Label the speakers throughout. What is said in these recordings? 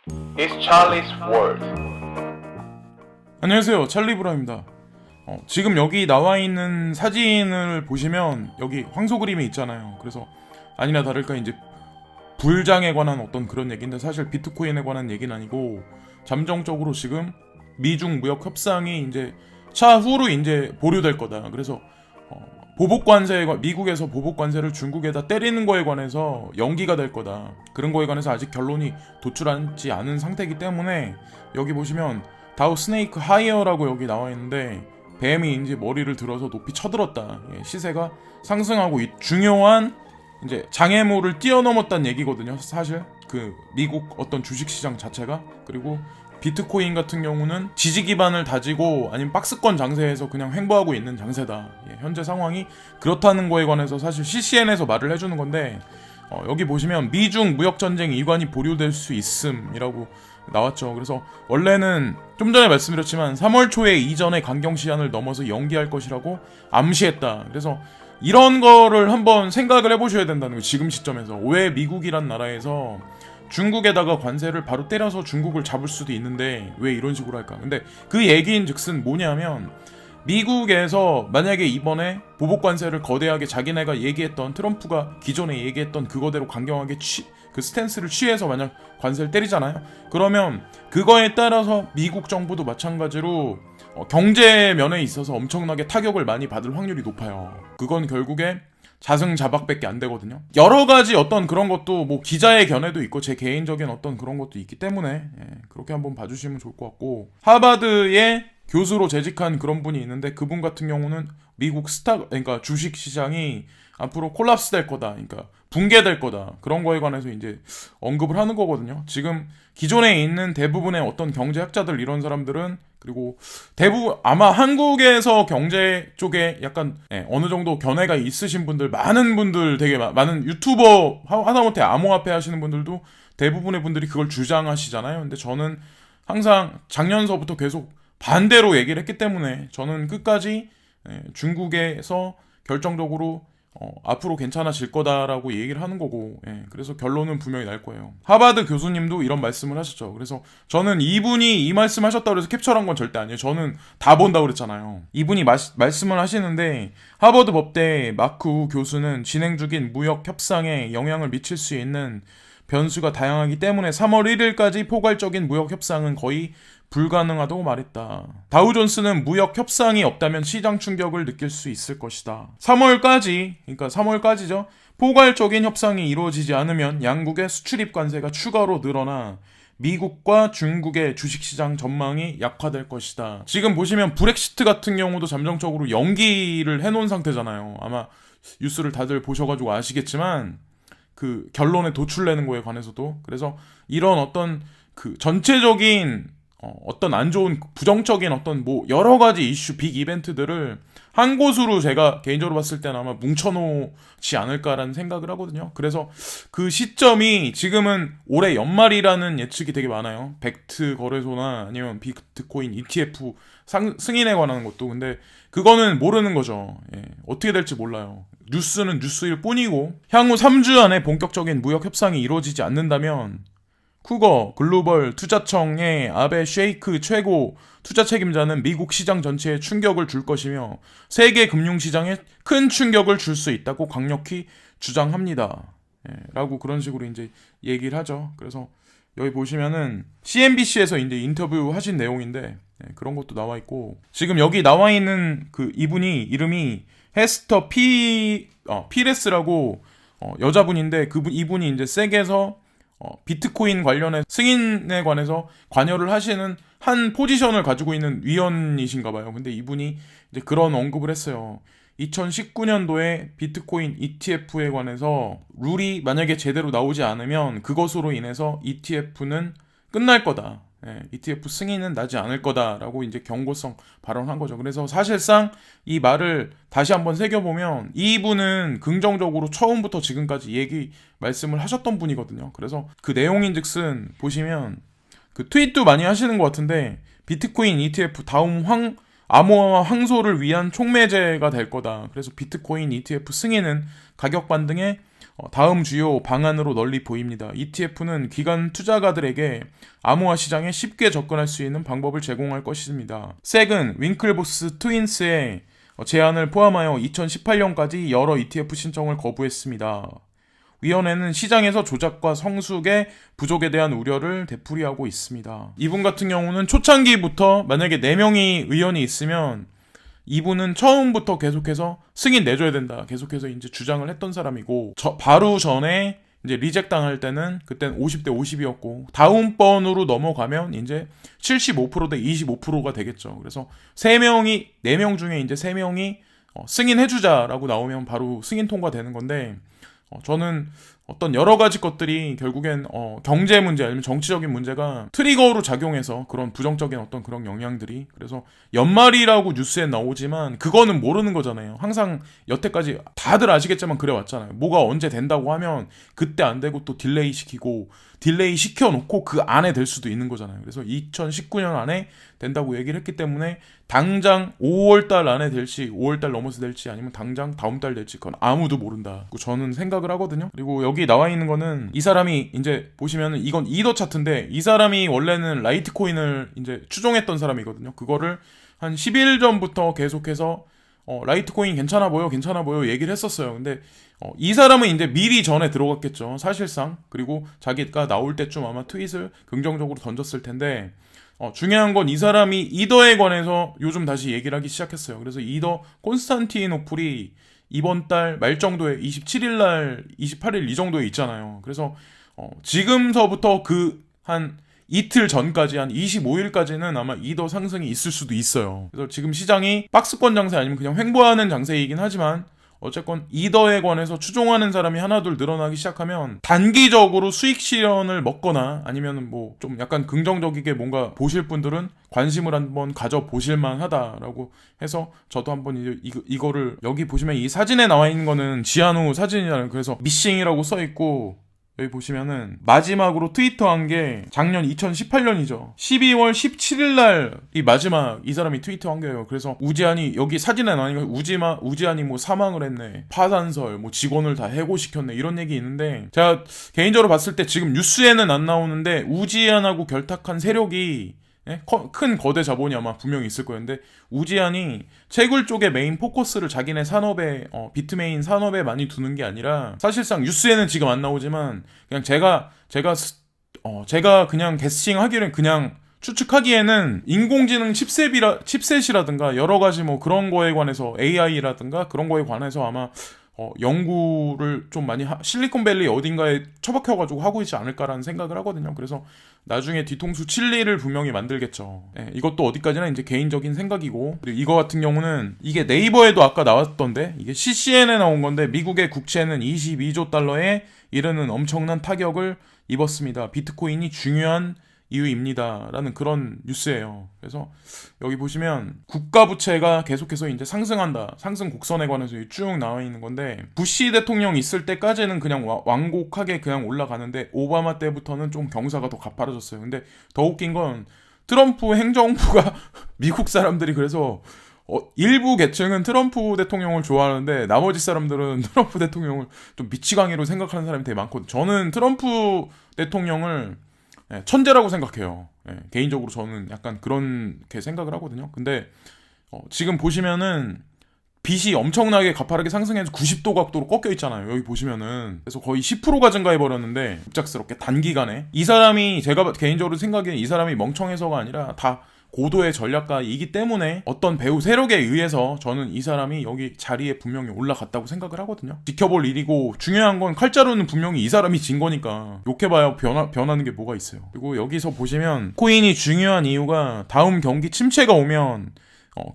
Speaker 1: It's Charlie's World.
Speaker 2: 안녕하세요, 찰리브라입니다. 지금 여기 나와 있는 사진을 보시면 여기 황소 그림이 있잖아요. 그래서 아니나 다를까 이제 불장에 관한 어떤 그런 얘기인데, 사실 비트코인에 관한 얘기는 아니고 잠정적으로 지금 미중 무역 협상이 이제 차후로 이제 보류될 거다. 그래서 보복 관세, 미국에서 보복 관세를 중국에다 때리는 거에 관해서 연기가 될 거다. 그런 거에 관해서 아직 결론이 도출하지 않은 상태이기 때문에 여기 보시면 다우 스네이크 하이어라고 여기 나와 있는데, 뱀이 이제 머리를 들어서 높이 쳐들었다. 시세가 상승하고 중요한 이제 장애물을 뛰어넘었다는 얘기거든요. 사실 그 미국 어떤 주식시장 자체가. 그리고 비트코인 같은 경우는 지지 기반을 다지고 아니면 박스권 장세에서 그냥 횡보하고 있는 장세다. 현재 상황이 그렇다는 거에 관해서 사실 CCN에서 말을 해주는 건데, 여기 보시면 미중 무역전쟁 이관이 보류될 수 있음이라고 나왔죠. 그래서 원래는 좀 전에 말씀드렸지만 3월 초에 이전의 강경시한을 넘어서 연기할 것이라고 암시했다. 그래서 이런 거를 한번 생각을 해보셔야 된다는 거예요. 지금 시점에서 왜 미국이란 나라에서 중국에다가 관세를 바로 때려서 중국을 잡을 수도 있는데 왜 이런 식으로 할까? 근데 그 얘기인 즉슨 뭐냐면, 미국에서 만약에 이번에 보복 관세를 거대하게 자기네가 얘기했던, 트럼프가 기존에 얘기했던 그거대로 강경하게 그 스탠스를 취해서 만약 관세를 때리잖아요. 그러면 그거에 따라서 미국 정부도 마찬가지로 경제 면에 있어서 엄청나게 타격을 많이 받을 확률이 높아요. 그건 결국에 자승자박밖에 안 되거든요. 여러 가지 어떤 그런 것도 뭐 기자의 견해도 있고 제 개인적인 어떤 그런 것도 있기 때문에 그렇게 한번 봐주시면 좋을 것 같고, 하버드의 교수로 재직한 그런 분이 있는데, 그분 같은 경우는 미국 그러니까 주식 시장이 앞으로 콜랍스 될 거다, 그러니까 붕괴될 거다, 그런 거에 관해서 이제 언급을 하는 거거든요. 지금 기존에 있는 대부분의 어떤 경제학자들, 이런 사람들은, 그리고 대부분 아마 한국에서 경제 쪽에 약간 어느 정도 견해가 있으신 분들, 많은 분들, 되게 많은 유튜버 하다못해 암호화폐 하시는 분들도 대부분의 분들이 그걸 주장하시잖아요. 근데 저는 항상 작년서부터 계속 반대로 얘기를 했기 때문에 저는 끝까지 중국에서 결정적으로 앞으로 괜찮아질 거다라고 얘기를 하는 거고, 그래서 결론은 분명히 날 거예요. 하버드 교수님도 이런 말씀을 하셨죠. 그래서 저는 이분이 이 말씀 하셨다고 해서 캡처한 건 절대 아니에요. 저는 다 본다고 그랬잖아요. 이분이 말씀을 하시는데, 하버드 법대 마크 우 교수는 진행 중인 무역 협상에 영향을 미칠 수 있는 변수가 다양하기 때문에 3월 1일까지 포괄적인 무역 협상은 거의 불가능하다고 말했다. 다우존스는 무역 협상이 없다면 시장 충격을 느낄 수 있을 것이다. 3월까지, 그러니까 3월까지죠. 포괄적인 협상이 이루어지지 않으면 양국의 수출입 관세가 추가로 늘어나 미국과 중국의 주식시장 전망이 약화될 것이다. 지금 보시면 브렉시트 같은 경우도 잠정적으로 연기를 해놓은 상태잖아요. 아마 뉴스를 다들 보셔가지고 아시겠지만 그 결론에 도출내는 거에 관해서도. 그래서 이런 어떤 그 전체적인 어떤 안 좋은 부정적인 어떤 뭐 여러 가지 이슈, 빅 이벤트들을 한 곳으로 제가 개인적으로 봤을 때는 아마 뭉쳐놓지 않을까라는 생각을 하거든요. 그래서 그 시점이 지금은 올해 연말이라는 예측이 되게 많아요. 벡트 거래소나 아니면 비트코인 ETF 승인에 관한 것도. 근데 그거는 모르는 거죠. 어떻게 될지 몰라요. 뉴스는 뉴스일 뿐이고, 향후 3주 안에 본격적인 무역 협상이 이루어지지 않는다면 쿠거 글로벌 투자청의 아베 쉐이크 최고 투자 책임자는 미국 시장 전체에 충격을 줄 것이며 세계 금융시장에 큰 충격을 줄 수 있다고 강력히 주장합니다. 라고 그런 식으로 이제 얘기를 하죠. 그래서 여기 보시면은 CNBC에서 이제 인터뷰 하신 내용인데 그런 것도 나와 있고, 지금 여기 나와 있는 그 이분이 이름이 헤스터 피레스라고 여자분인데, 이분이 이제 세계에서 비트코인 관련해 승인에 관해서 관여를 하시는 한 포지션을 가지고 있는 위원이신가 봐요. 근데 이분이 이제 그런 언급을 했어요. 2019년도에 비트코인 ETF에 관해서 룰이 만약에 제대로 나오지 않으면 그것으로 인해서 ETF는 끝날 거다. ETF 승인은 나지 않을 거다라고 이제 경고성 발언한 거죠. 그래서 사실상 이 말을 다시 한번 새겨보면 이분은 긍정적으로 처음부터 지금까지 말씀을 하셨던 분이거든요. 그래서 그 내용인즉슨 보시면 그 트윗도 많이 하시는 것 같은데, 비트코인 ETF 다음 암호화와 항소를 위한 촉매제가 될 거다. 그래서 비트코인 ETF 승인은 가격 반등에 다음 주요 방안으로 널리 보입니다. ETF는 기관 투자가들에게 암호화 시장에 쉽게 접근할 수 있는 방법을 제공할 것입니다. 섹은 윙클보스 트윈스의 제안을 포함하여 2018년까지 여러 ETF 신청을 거부했습니다. 위원회는 시장에서 조작과 성숙의 부족에 대한 우려를 되풀이하고 있습니다. 이분 같은 경우는 초창기부터 만약에 4명이 의원이 있으면 이분은 처음부터 계속해서 승인 내줘야 된다. 계속해서 이제 주장을 했던 사람이고, 바로 전에 이제 리젝 당할 때는 그때는 50대 50이었고, 다음 번으로 넘어가면 이제 75%대 25%가 되겠죠. 그래서 4명 중에 이제 3명이 승인해주자라고 나오면 바로 승인 통과되는 건데, 저는 어떤 여러 가지 것들이 결국엔 경제 문제 아니면 정치적인 문제가 트리거로 작용해서 그런 부정적인 어떤 그런 영향들이, 그래서 연말이라고 뉴스에 나오지만 그거는 모르는 거잖아요. 항상 여태까지 다들 아시겠지만 그래 왔잖아요. 뭐가 언제 된다고 하면 그때 안 되고 또 딜레이 시키고, 딜레이 시켜놓고 그 안에 될 수도 있는 거잖아요. 그래서 2019년 안에 된다고 얘기를 했기 때문에 당장 5월달 안에 될지 5월달 넘어서 될지 아니면 당장 다음 달 될지 그건 아무도 모른다. 저는 생각을 하거든요. 그리고 여기 나와 있는 거는 이 사람이 이제 보시면은 이건 이더 차트인데, 이 사람이 원래는 라이트코인을 이제 추종했던 사람이거든요. 그거를 한 10일 전부터 계속해서 라이트코인 괜찮아 보여 얘기를 했었어요. 근데 이 사람은 이제 미리 전에 들어갔겠죠, 사실상. 그리고 자기가 나올 때쯤 아마 트윗을 긍정적으로 던졌을 텐데, 중요한 건 이 사람이 이더에 관해서 요즘 다시 얘기를 하기 시작했어요. 그래서 이더 콘스탄티노플이 이번 달 말 정도에 27일 날 28일 이 정도에 있잖아요. 그래서 지금서부터 그 한 이틀 전까지 한 25일까지는 아마 이더 상승이 있을 수도 있어요. 그래서 지금 시장이 박스권 장세 아니면 그냥 횡보하는 장세이긴 하지만, 어쨌건 이더에 관해서 추종하는 사람이 하나둘 늘어나기 시작하면 단기적으로 수익 실현을 먹거나 아니면 뭐 좀 약간 긍정적이게 뭔가 보실 분들은 관심을 한번 가져보실 만하다라고 해서, 저도 한번 이제 이거를 여기 보시면 이 사진에 나와 있는 거는 지한후 사진이잖아요. 그래서 미싱이라고 써 있고, 여기 보시면은 마지막으로 트위터한 게 작년 2018년이죠. 12월 17일 날 이 마지막 이 사람이 트위터한 거예요. 그래서 우지한이 여기 사진에 나오니까 우지한이 뭐 사망을 했네, 파산설, 뭐 직원을 다 해고시켰네, 이런 얘기 있는데, 제가 개인적으로 봤을 때 지금 뉴스에는 안 나오는데 우지한하고 결탁한 세력이 큰 거대 자본이 아마 분명히 있을 거예요. 근데 우지한이 채굴 쪽에 메인 포커스를 자기네 산업에 비트메인 산업에 많이 두는 게 아니라, 사실상 뉴스에는 지금 안 나오지만 그냥 제가 그냥 게스팅하기는, 그냥 추측하기에는 인공지능 칩셋이라든가 여러 가지 뭐 그런 거에 관해서, AI라든가 그런 거에 관해서 아마 연구를 좀 많이 실리콘밸리 어딘가에 처박혀가지고 하고 있지 않을까라는 생각을 하거든요. 그래서 나중에 뒤통수 칠리를 분명히 만들겠죠. 이것도 어디까지나 이제 개인적인 생각이고, 그리고 이거 같은 경우는 이게 네이버에도 아까 나왔던데, 이게 CCN에 나온 건데, 미국의 국채는 22조 달러에 이르는 엄청난 타격을 입었습니다. 비트코인이 중요한 이유입니다. 라는 그런 뉴스예요. 그래서 여기 보시면 국가 부채가 계속해서 이제 상승한다, 상승 곡선에 관해서 쭉 나와 있는 건데, 부시 대통령 있을 때까지는 그냥 완곡하게 그냥 올라가는데, 오바마 때부터는 좀 경사가 더 가파라졌어요. 근데 더 웃긴 건 트럼프 행정부가 미국 사람들이, 그래서 일부 계층은 트럼프 대통령을 좋아하는데 나머지 사람들은 트럼프 대통령을 좀 미치광이로 생각하는 사람이 되게 많거든요. 저는 트럼프 대통령을 천재라고 생각해요. 개인적으로 저는 약간 그렇게 생각을 하거든요. 근데 지금 보시면은 빚이 엄청나게 가파르게 상승해서 90도 각도로 꺾여 있잖아요. 여기 보시면은. 그래서 거의 10%가 증가해 버렸는데, 급작스럽게 단기간에. 이 사람이, 제가 개인적으로 생각에는 이 사람이 멍청해서가 아니라 다 고도의 전략가이기 때문에 어떤 배후 세력에 의해서 저는 이 사람이 여기 자리에 분명히 올라갔다고 생각을 하거든요. 지켜볼 일이고, 중요한 건 칼자루는 분명히 이 사람이 진 거니까 욕해봐야 변하는 게 뭐가 있어요. 그리고 여기서 보시면 코인이 중요한 이유가, 다음 경기 침체가 오면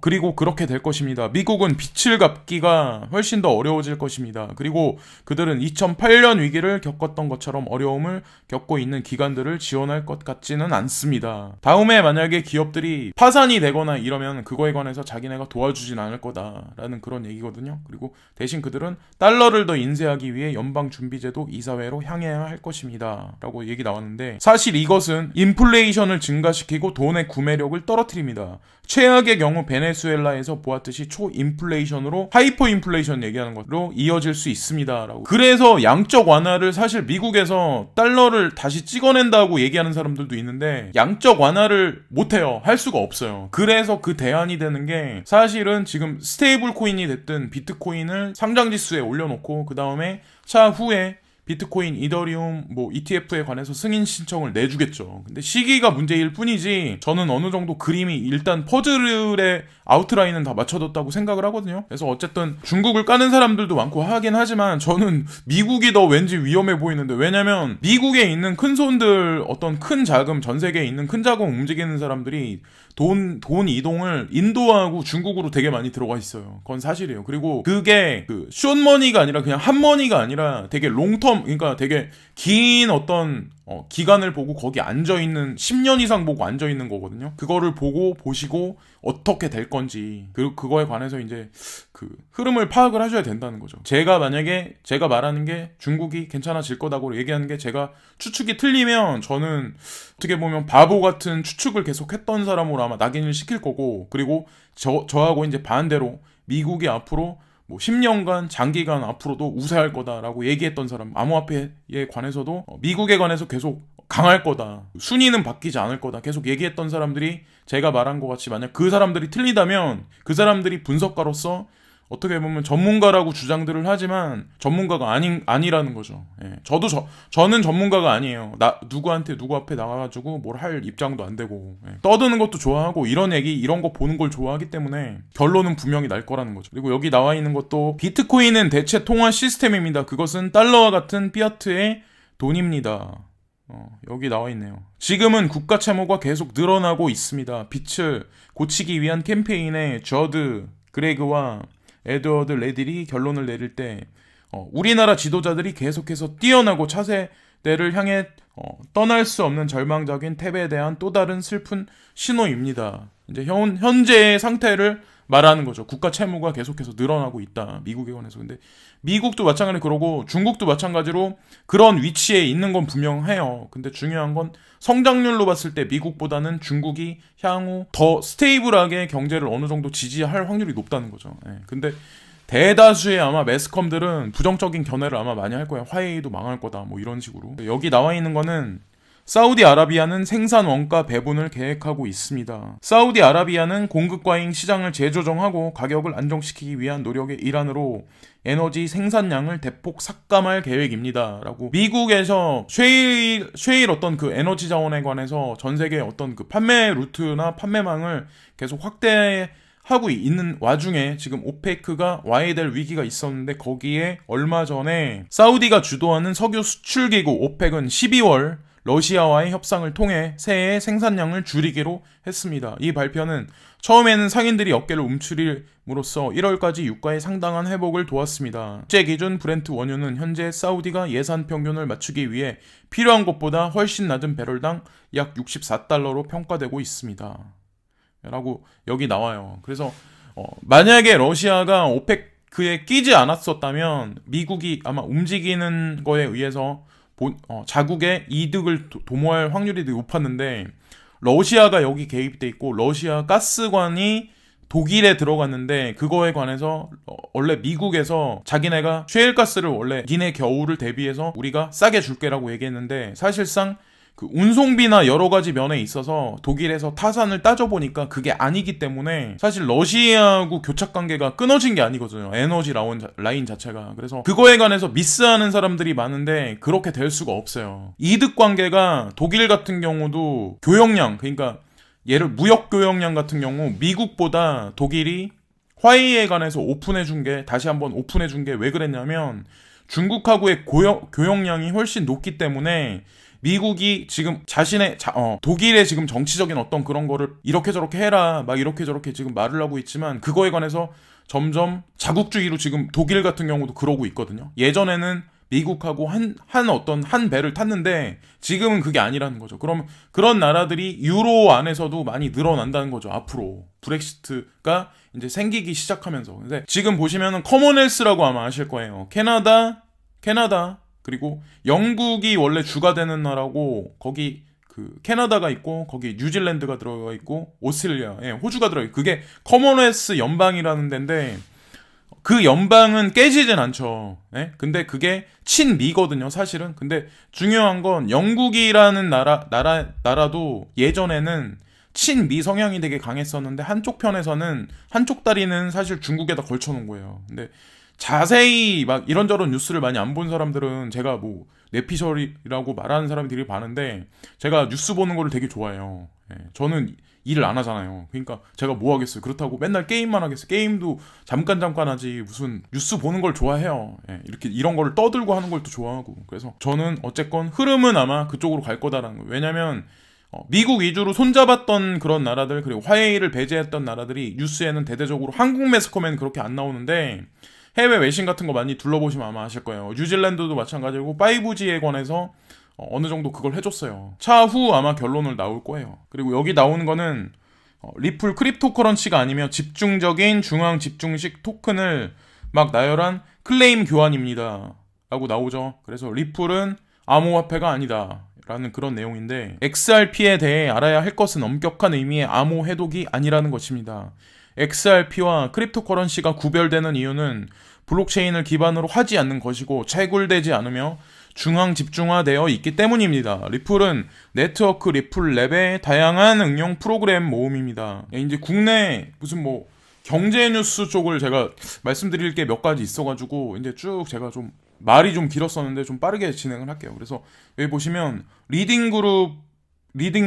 Speaker 2: 그리고 그렇게 될 것입니다. 미국은 빚을 갚기가 훨씬 더 어려워질 것입니다. 그리고 그들은 2008년 위기를 겪었던 것처럼 어려움을 겪고 있는 기관들을 지원할 것 같지는 않습니다. 다음에 만약에 기업들이 파산이 되거나 이러면 그거에 관해서 자기네가 도와주진 않을 거다라는 그런 얘기거든요. 그리고 대신 그들은 달러를 더 인쇄하기 위해 연방준비제도 이사회로 향해야 할 것입니다. 라고 얘기 나왔는데, 사실 이것은 인플레이션을 증가시키고 돈의 구매력을 떨어뜨립니다. 최악의 경우 베네수엘라에서 보았듯이 초인플레이션으로 하이퍼 인플레이션 얘기하는 것으로 이어질 수 있습니다라고. 그래서 양적 완화를 사실 미국에서 달러를 다시 찍어낸다고 얘기하는 사람들도 있는데 양적 완화를 못해요. 할 수가 없어요. 그래서 그 대안이 되는 게 사실은 지금 스테이블 코인이 됐든 비트코인을 상장지수에 올려놓고 그 다음에 차후에 비트코인, 이더리움, ETF에 관해서 승인 신청을 내주겠죠. 근데 시기가 문제일 뿐이지 저는 어느 정도 그림이 일단 퍼즐의 아웃라인은 다 맞춰뒀다고 생각을 하거든요. 그래서 어쨌든 중국을 까는 사람들도 많고 하긴 하지만 저는 미국이 더 왠지 위험해 보이는데, 왜냐면 미국에 있는 큰 손들, 어떤 큰 자금, 전 세계에 있는 큰 자금 움직이는 사람들이 돈 이동을 인도하고 중국으로 되게 많이 들어가 있어요. 그건 사실이에요. 그리고 그게 그 숏머니가 아니라 그냥 핫머니가 아니라 되게 롱텀, 그러니까 되게 긴 어떤 기간을 보고 거기 앉아있는 10년 이상 보고 앉아있는 거거든요. 그거를 보시고 어떻게 될 건지, 그리고 그거에 관해서 이제 그 흐름을 파악을 하셔야 된다는 거죠. 제가 말하는 게 중국이 괜찮아질 거다고 얘기하는 게 제가 추측이 틀리면 저는 어떻게 보면 바보 같은 추측을 계속 했던 사람으로 아마 낙인을 시킬 거고, 그리고 저하고 이제 반대로 미국이 앞으로 10년간 장기간 앞으로도 우세할 거다라고 얘기했던 사람, 암호화폐에 관해서도 미국에 관해서 계속 강할 거다, 순위는 바뀌지 않을 거다 계속 얘기했던 사람들이 제가 말한 것 같이 만약 그 사람들이 틀리다면 그 사람들이 분석가로서 어떻게 보면 전문가라고 주장들을 하지만 전문가가 아니라는 거죠. 예. 저는 전문가가 아니에요. 누구 앞에 나가가지고 뭘 할 입장도 안 되고, 예. 떠드는 것도 좋아하고 이런 거 보는 걸 좋아하기 때문에 결론은 분명히 날 거라는 거죠. 그리고 여기 나와 있는 것도 비트코인은 대체 통화 시스템입니다. 그것은 달러와 같은 피아트의 돈입니다. 여기 나와 있네요. 지금은 국가 채무가 계속 늘어나고 있습니다. 빛을 고치기 위한 캠페인에 저드 그레그와 에드워드 레딜이 결론을 내릴 때 우리나라 지도자들이 계속해서 뛰어나고 차세대를 향해 떠날 수 없는 절망적인 탭에 대한 또 다른 슬픈 신호입니다. 이제 현재의 상태를 말하는 거죠. 국가 채무가 계속해서 늘어나고 있다, 미국에 관해서. 근데 미국도 마찬가지로 그러고 중국도 마찬가지로 그런 위치에 있는 건 분명해요. 근데 중요한 건 성장률로 봤을 때 미국보다는 중국이 향후 더 스테이블하게 경제를 어느 정도 지지할 확률이 높다는 거죠. 예. 근데 대다수의 아마 매스컴들은 부정적인 견해를 아마 많이 할 거예요. 화웨이도 망할 거다, 이런 식으로. 여기 나와 있는 거는 사우디아라비아는 생산 원가 배분을 계획하고 있습니다. 사우디아라비아는 공급 과잉 시장을 재조정하고 가격을 안정시키기 위한 노력의 일환으로 에너지 생산량을 대폭 삭감할 계획입니다. 라고 미국에서 쉐일 어떤 그 에너지 자원에 관해서 전 세계 어떤 그 판매 루트나 판매망을 계속 확대하고 있는 와중에 지금 오페크가 와야 될 위기가 있었는데, 거기에 얼마 전에 사우디가 주도하는 석유 수출기구 오펙은 12월 러시아와의 협상을 통해 새해 생산량을 줄이기로 했습니다. 이 발표는 처음에는 상인들이 어깨를 움츠림으로써 1월까지 유가의 상당한 회복을 도왔습니다. 국제 기준 브렌트 원유는 현재 사우디가 예산 평균을 맞추기 위해 필요한 것보다 훨씬 낮은 배럴당 약 64달러로 평가되고 있습니다. 라고 여기 나와요. 그래서 만약에 러시아가 오펙에 끼지 않았었다면 미국이 아마 움직이는 거에 의해서 자국의 이득을 도모할 확률이 되게 높았는데, 러시아가 여기 개입돼 있고 러시아 가스관이 독일에 들어갔는데, 그거에 관해서 원래 미국에서 자기네가 셰일가스를 원래 니네 겨울을 대비해서 우리가 싸게 줄게라고 얘기했는데, 사실상 그 운송비나 여러 가지 면에 있어서 독일에서 타산을 따져보니까 그게 아니기 때문에 사실 러시아하고 교착 관계가 끊어진 게 아니거든요. 에너지 라인 자체가. 그래서 그거에 관해서 미스하는 사람들이 많은데 그렇게 될 수가 없어요. 이득 관계가 독일 같은 경우도 교역량, 그러니까 무역 교역량 같은 경우 미국보다 독일이 화웨이에 관해서 다시 한번 오픈해준 게 왜 그랬냐면, 중국하고의 교역량이 훨씬 높기 때문에 미국이 지금 독일의 지금 정치적인 어떤 그런 거를 이렇게 저렇게 해라, 막 이렇게 저렇게 지금 말을 하고 있지만, 그거에 관해서 점점 자국주의로 지금 독일 같은 경우도 그러고 있거든요. 예전에는 미국하고 한 배를 탔는데 지금은 그게 아니라는 거죠. 그럼 그런 나라들이 유로 안에서도 많이 늘어난다는 거죠. 앞으로 브렉시트가 이제 생기기 시작하면서. 근데 지금 보시면은 커먼웰스라고 아마 아실 거예요. 캐나다 그리고 영국이 원래 주가 되는 나라고, 거기 그 캐나다가 있고 거기 뉴질랜드가 들어가 있고 오스트레일리아, 예, 호주가 들어가 있고 그게 커먼웰스 연방이라는 데인데 그 연방은 깨지진 않죠. 예? 근데 그게 친미거든요, 사실은. 근데 중요한 건 영국이라는 나라도 예전에는 친미 성향이 되게 강했었는데 한쪽 편에서는 한쪽 다리는 사실 중국에다 걸쳐놓은 거예요. 근데 자세히 막 이런저런 뉴스를 많이 안 본 사람들은 제가 뭐 내피셜이라고 말하는 사람들이 많은데 제가 뉴스 보는 거를 되게 좋아해요. 예, 저는 일을 안 하잖아요. 그러니까 제가 뭐 하겠어요. 그렇다고 맨날 게임만 하겠어요. 게임도 잠깐 하지 무슨 뉴스 보는 걸 좋아해요. 예, 이렇게 이런 거를 떠들고 하는 걸 또 좋아하고. 그래서 저는 어쨌건 흐름은 아마 그쪽으로 갈 거다라는 거예요. 왜냐면 미국 위주로 손잡았던 그런 나라들 그리고 화해를 배제했던 나라들이 뉴스에는 대대적으로 한국 매스컴에는 그렇게 안 나오는데 해외 외신 같은 거 많이 둘러보시면 아마 아실 거예요. 뉴질랜드도 마찬가지고 5G에 관해서 어느 정도 그걸 해줬어요. 차후 아마 결론을 나올 거예요. 그리고 여기 나오는 거는 리플 크립토커런시가 아니며 집중적인 중앙 집중식 토큰을 막 나열한 클레임 교환입니다 라고 나오죠. 그래서 리플은 암호화폐가 아니다 라는 그런 내용인데 XRP에 대해 알아야 할 것은 엄격한 의미의 암호 해독이 아니라는 것입니다. XRP와 크립토커런시가 구별되는 이유는 블록체인을 기반으로 하지 않는 것이고 채굴되지 않으며 중앙 집중화되어 있기 때문입니다. 리플은 네트워크 리플 랩의 다양한 응용 프로그램 모음입니다. 이제 국내 무슨 뭐 경제 뉴스 쪽을 제가 말씀드릴 게 몇 가지 있어가지고 이제 쭉 제가 좀 말이 좀 길었었는데 좀 빠르게 진행을 할게요. 그래서 여기 보시면 리딩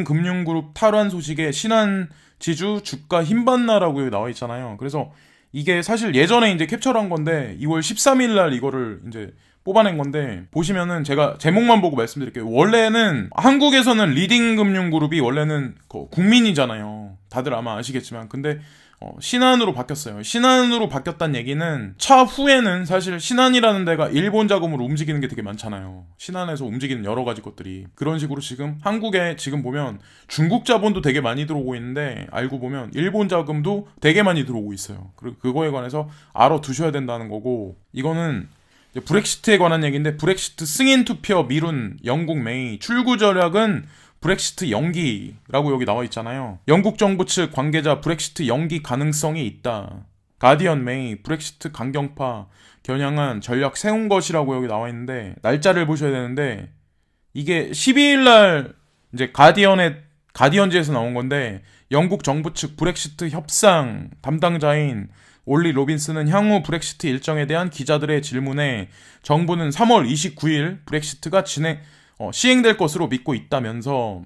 Speaker 2: 금융그룹 탈환 소식에 신한지주 주가 힘받나라고 여기 나와 있잖아요. 그래서 이게 사실 예전에 이제 캡처한 건데 2월 13일 날 이거를 이제 뽑아낸 건데 보시면은 제가 제목만 보고 말씀드릴게요. 원래는 한국에서는 리딩 금융그룹이 원래는 국민이잖아요. 다들 아마 아시겠지만 근데 신한으로 바뀌었어요. 신한으로 바뀌었다는 얘기는 차후에는 사실 신한이라는 데가 일본 자금으로 움직이는 게 되게 많잖아요. 신한에서 움직이는 여러 가지 것들이 그런 식으로 지금 한국에 지금 보면 중국 자본도 되게 많이 들어오고 있는데 알고 보면 일본 자금도 되게 많이 들어오고 있어요. 그리고 그거에 관해서 알아두셔야 된다는 거고 이거는 브렉시트에 관한 얘기인데 브렉시트 승인 투표 미룬 영국 메이 출구 전략은 브렉시트 연기라고 여기 나와 있잖아요. 영국 정부 측 관계자 브렉시트 연기 가능성이 있다. 가디언 메이 브렉시트 강경파 겨냥한 전략 세운 것이라고 여기 나와 있는데 날짜를 보셔야 되는데 이게 12일 날 이제 가디언지에서 나온 건데 영국 정부 측 브렉시트 협상 담당자인 올리 로빈스는 향후 브렉시트 일정에 대한 기자들의 질문에 정부는 3월 29일 브렉시트가 시행될 것으로 믿고 있다면서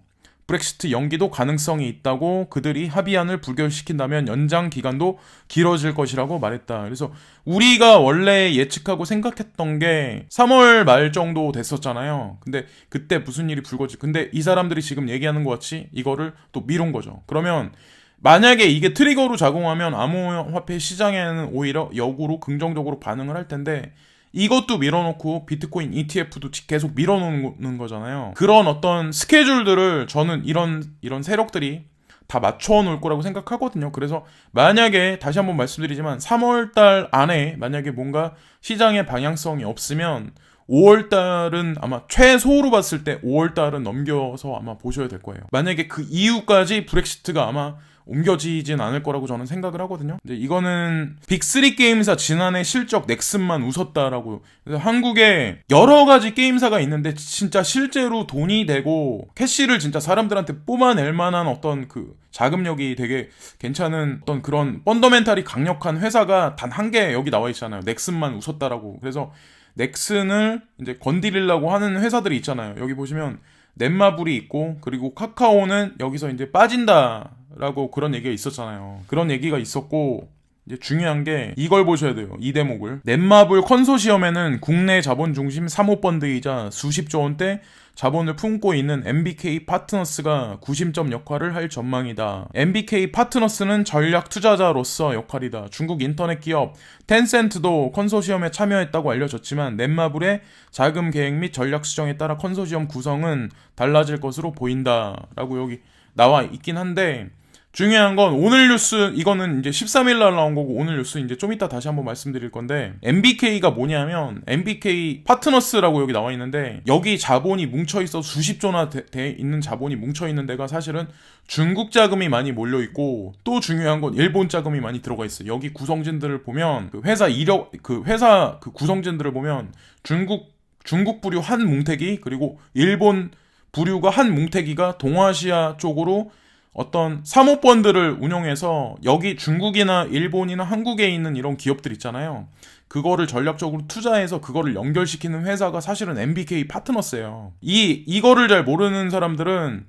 Speaker 2: 브렉시트 연기도 가능성이 있다고 그들이 합의안을 부결시킨다면 연장 기간도 길어질 것이라고 말했다. 그래서 우리가 원래 예측하고 생각했던 게 3월 말 정도 됐었잖아요. 근데 그때 무슨 일이 불거지. 근데 이 사람들이 지금 얘기하는 것 같이 이거를 또 미룬 거죠. 그러면 만약에 이게 트리거로 작용하면 암호화폐 시장에는 오히려 역으로 긍정적으로 반응을 할 텐데 이것도 밀어놓고 비트코인 ETF도 계속 밀어놓는 거잖아요. 그런 어떤 스케줄들을 저는 이런 세력들이 다 맞춰 놓을 거라고 생각하거든요. 그래서 만약에 다시 한번 말씀드리지만 3월달 안에 만약에 뭔가 시장의 방향성이 없으면 5월달은 아마 최소로 봤을 때 5월달은 넘겨서 아마 보셔야 될 거예요. 만약에 그 이후까지 브렉시트가 아마 옮겨지진 않을 거라고 저는 생각을 하거든요. 근데 이거는 빅3 게임사 지난해 실적 넥슨만 웃었다라고. 그래서 한국에 여러 가지 게임사가 있는데 진짜 실제로 돈이 되고 캐시를 진짜 사람들한테 뽑아낼 만한 어떤 그 자금력이 되게 괜찮은 어떤 그런 펀더멘탈이 강력한 회사가 단 한 개 여기 나와 있잖아요. 넥슨만 웃었다라고. 그래서 넥슨을 이제 건드리려고 하는 회사들이 있잖아요. 여기 보시면 넷마블이 있고 그리고 카카오는 여기서 이제 빠진다라고 그런 얘기가 있었잖아요. 그런 얘기가 있었고 이제 중요한 게 이걸 보셔야 돼요. 이 대목을. 넷마블 컨소시엄에는 국내 자본 중심 사모펀드이자 수십조 원대 자본을 품고 있는 MBK 파트너스가 구심점 역할을 할 전망이다. MBK 파트너스는 전략 투자자로서 역할이다. 중국 인터넷 기업 텐센트도 컨소시엄에 참여했다고 알려졌지만 넷마블의 자금 계획 및 전략 수정에 따라 컨소시엄 구성은 달라질 것으로 보인다. 라고 여기 나와 있긴 한데 중요한 건 오늘 뉴스, 이거는 이제 13일 날 나온 거고 오늘 뉴스 이제 좀 이따 다시 한번 말씀드릴 건데, MBK가 뭐냐면 MBK 파트너스라고 여기 나와 있는데, 여기 자본이 뭉쳐 있어 수십 조나 돼 있는 자본이 뭉쳐 있는 데가 사실은 중국 자금이 많이 몰려 있고, 또 중요한 건 일본 자금이 많이 들어가 있어요. 여기 구성진들을 보면 그 회사 구성진들을 보면 중국 부류 한 뭉태기, 그리고 일본 부류가 한 뭉태기가 동아시아 쪽으로 어떤 사모펀드를 운영해서 여기 중국이나 일본이나 한국에 있는 이런 기업들 있잖아요. 그거를 전략적으로 투자해서 그거를 연결시키는 회사가 사실은 MBK 파트너스예요. 이거를 잘 모르는 사람들은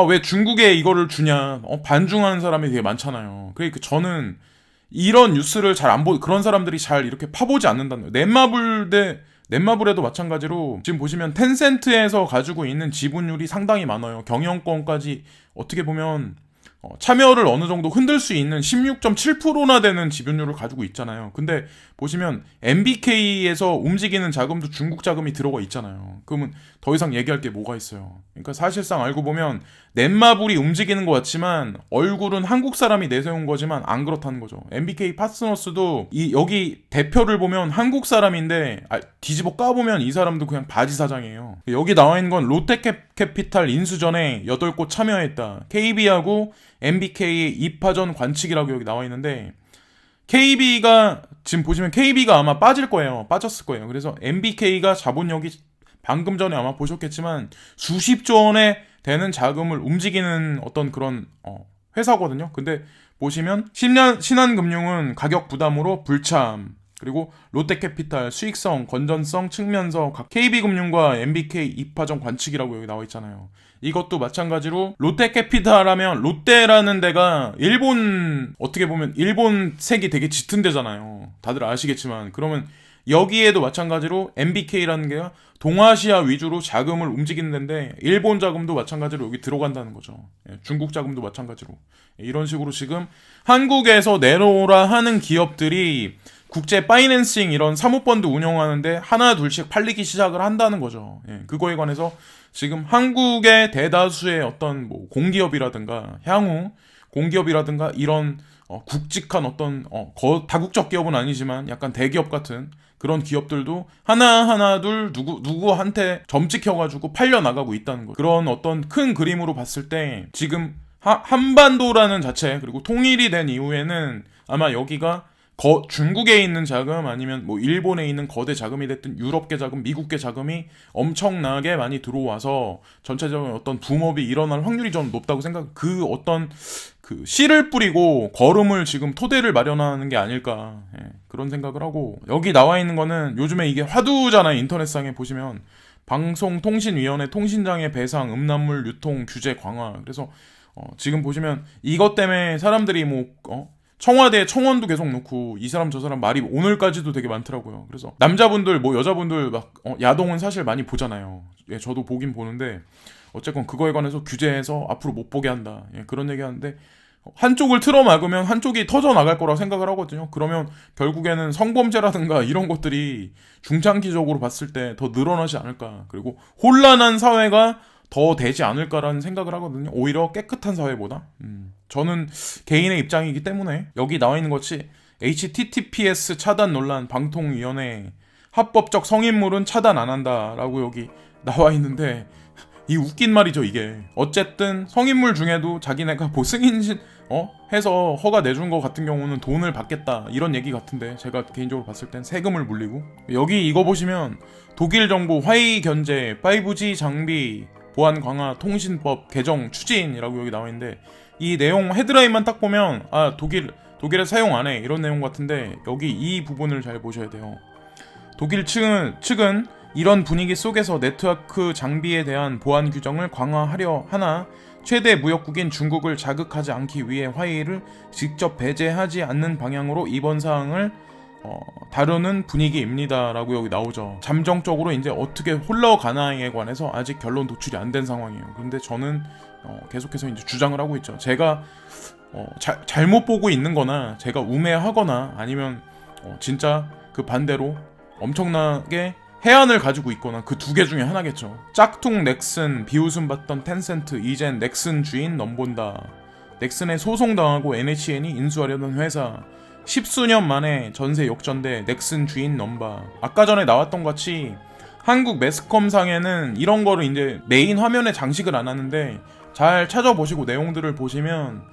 Speaker 2: 왜 중국에 이거를 주냐, 반중하는 사람이 되게 많잖아요. 그러니까 저는 이런 뉴스를 잘 안 그런 사람들이 잘 이렇게 파보지 않는다는 거예요. 넷마블에도 마찬가지로 지금 보시면 텐센트에서 가지고 있는 지분율이 상당히 많아요. 경영권까지 어떻게 보면 참여를 어느 정도 흔들 수 있는 16.7%나 되는 지분율을 가지고 있잖아요. 근데 보시면 MBK에서 움직이는 자금도 중국 자금이 들어가 있잖아요. 그러면 더 이상 얘기할 게 뭐가 있어요. 그러니까 사실상 알고 보면 넷마블이 움직이는 것 같지만 얼굴은 한국 사람이 내세운 거지만 안 그렇다는 거죠. MBK 파트너스도 여기 대표를 보면 한국 사람인데 뒤집어 까보면 이 사람도 그냥 바지 사장이에요. 여기 나와 있는 건 롯데캐피탈 인수전에 8곳 참여했다. KB하고 MBK의 2파전 관측이라고 여기 나와 있는데, KB가 지금 보시면 KB가 아마 빠졌을 거예요. 그래서 MBK가 자본력이 방금 전에 아마 보셨겠지만 수십조 원에 되는 자금을 움직이는 어떤 그런 회사거든요. 근데 보시면 신한금융은 가격 부담으로 불참, 그리고 롯데캐피탈 수익성, 건전성 측면서 KB금융과 MBK 2파전 관측이라고 여기 나와 있잖아요. 이것도 마찬가지로 롯데캐피탈 하면 롯데라는 데가 어떻게 보면 일본색이 되게 짙은 데잖아요. 다들 아시겠지만. 그러면 여기에도 마찬가지로 MBK라는 게 동아시아 위주로 자금을 움직이는 데인데, 일본 자금도 마찬가지로 여기 들어간다는 거죠. 중국 자금도 마찬가지로. 이런 식으로 지금 한국에서 내놓으라 하는 기업들이 국제 파이낸싱 이런 사모펀드 운영하는데 하나 둘씩 팔리기 시작을 한다는 거죠. 그거에 관해서 지금 한국의 대다수의 어떤 공기업이라든가 향후 공기업이라든가 이런 굵직한 어떤 다국적 기업은 아니지만 약간 대기업 같은 그런 기업들도 하나 둘 누구한테 점찍혀가지고 팔려 나가고 있다는 거예요. 그런 어떤 큰 그림으로 봤을 때 지금 한반도라는 자체, 그리고 통일이 된 이후에는 아마 여기가 중국에 있는 자금, 아니면 일본에 있는 거대 자금이 됐든 유럽계 자금, 미국계 자금이 엄청나게 많이 들어와서 전체적인 어떤 붐업이 일어날 확률이 좀 높다고 씨를 뿌리고 거름을 지금 토대를 마련하는 게 아닐까, 그런 생각을 하고, 여기 나와 있는 거는 요즘에 이게 화두잖아요. 인터넷상에 보시면 방송통신위원회 통신장애 배상 음란물 유통 규제 강화. 그래서 지금 보시면 이것 때문에 사람들이 청와대에 청원도 계속 놓고 이 사람 저 사람 말이 오늘까지도 되게 많더라고요. 그래서 남자분들 여자분들 야동은 사실 많이 보잖아요. 저도 보긴 보는데 어쨌건 그거에 관해서 규제해서 앞으로 못 보게 한다, 그런 얘기 하는데, 한쪽을 틀어 막으면 한쪽이 터져 나갈 거라고 생각을 하거든요. 그러면 결국에는 성범죄라든가 이런 것들이 중장기적으로 봤을 때 더 늘어나지 않을까, 그리고 혼란한 사회가 더 되지 않을까라는 생각을 하거든요. 오히려 깨끗한 사회보다. 저는 개인의 입장이기 때문에. 여기 나와 있는 것이 HTTPS 차단 논란 방통위원회 합법적 성인물은 차단 안 한다라고 여기 나와 있는데, 이 웃긴 말이죠 이게. 어쨌든 성인물 중에도 자기네가 승인신 해서 허가 내준 거 같은 경우는 돈을 받겠다, 이런 얘기 같은데, 제가 개인적으로 봤을 땐 세금을 물리고. 여기 이거 보시면 독일 정부 화웨이 견제 5G 장비 보안 강화 통신법 개정 추진이라고 여기 나와 있는데, 이 내용 헤드라인만 딱 보면 독일에 사용 안 해, 이런 내용 같은데, 여기 이 부분을 잘 보셔야 돼요. 독일 측은 이런 분위기 속에서 네트워크 장비에 대한 보안 규정을 강화하려 하나 최대 무역국인 중국을 자극하지 않기 위해 화웨이를 직접 배제하지 않는 방향으로 이번 사항을 다루는 분위기입니다 라고 여기 나오죠. 잠정적으로 이제 어떻게 흘러가나에 관해서 아직 결론 도출이 안 된 상황이에요. 근데 저는 계속해서 이제 주장을 하고 있죠. 제가 잘못 보고 있는 거나 제가 우매하거나 아니면 진짜 그 반대로 엄청나게 해안을 가지고 있거나 그 두 개 중에 하나겠죠. 짝퉁 넥슨 비웃음 받던 텐센트 이젠 넥슨 주인 넘본다. 넥슨에 소송당하고 NHN이 인수하려던 회사, 10수년 만에 전세 역전돼 넥슨 주인 넘바. 아까 전에 나왔던 것 같이 한국 매스컴상에는 이런 거를 이제 메인 화면에 장식을 안 하는데, 잘 찾아보시고 내용들을 보시면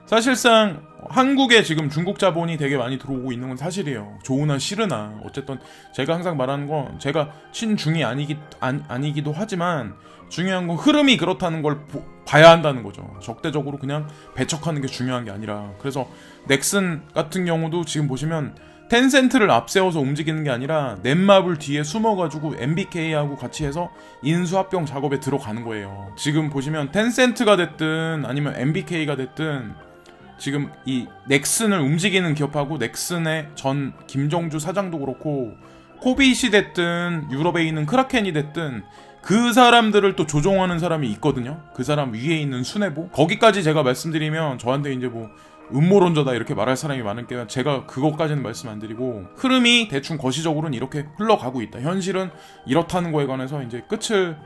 Speaker 2: 사실상 한국에 지금 중국 자본이 되게 많이 들어오고 있는 건 사실이에요. 좋으나 싫으나. 어쨌든 제가 항상 말하는 건, 제가 친중이 아니기도 하지만 중요한 건 흐름이 그렇다는 걸 봐야 한다는 거죠. 적대적으로 그냥 배척하는 게 중요한 게 아니라. 그래서 넥슨 같은 경우도 지금 보시면 텐센트를 앞세워서 움직이는 게 아니라 넷마블 뒤에 숨어가지고 MBK하고 같이 해서 인수합병 작업에 들어가는 거예요. 지금 보시면 텐센트가 됐든 아니면 MBK가 됐든 지금 이 넥슨을 움직이는 기업하고, 넥슨의 전 김정주 사장도 그렇고, 코빗이 됐든 유럽에 있는 크라켄이 됐든 그 사람들을 또 조종하는 사람이 있거든요. 그 사람 위에 있는 수뇌부. 거기까지 제가 말씀드리면 저한테 이제 뭐 음모론자다 이렇게 말할 사람이 많을게요. 제가 그것까지는 말씀 안 드리고, 흐름이 대충 거시적으로는 이렇게 흘러가고 있다, 현실은 이렇다는 거에 관해서 이제 끝을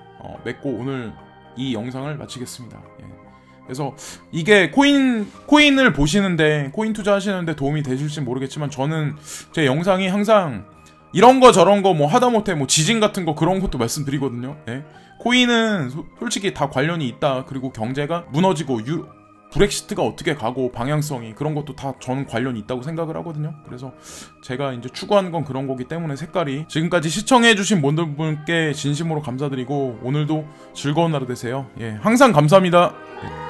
Speaker 2: 맺고 오늘 이 영상을 마치겠습니다. 예. 그래서 이게 코인을 보시는데, 코인 투자하시는데 도움이 되실지 모르겠지만, 저는 제 영상이 항상 이런 거 저런 거 뭐 하다못해 뭐 지진 같은 거 그런 것도 말씀드리거든요. 네. 코인은 솔직히 다 관련이 있다. 그리고 경제가 무너지고 브렉시트가 어떻게 가고 방향성이, 그런 것도 다 저는 관련이 있다고 생각을 하거든요. 그래서 제가 이제 추구하는 건 그런 거기 때문에 색깔이. 지금까지 시청해주신 모든 분께 진심으로 감사드리고 오늘도 즐거운 하루 되세요. 예, 항상 감사합니다. 예.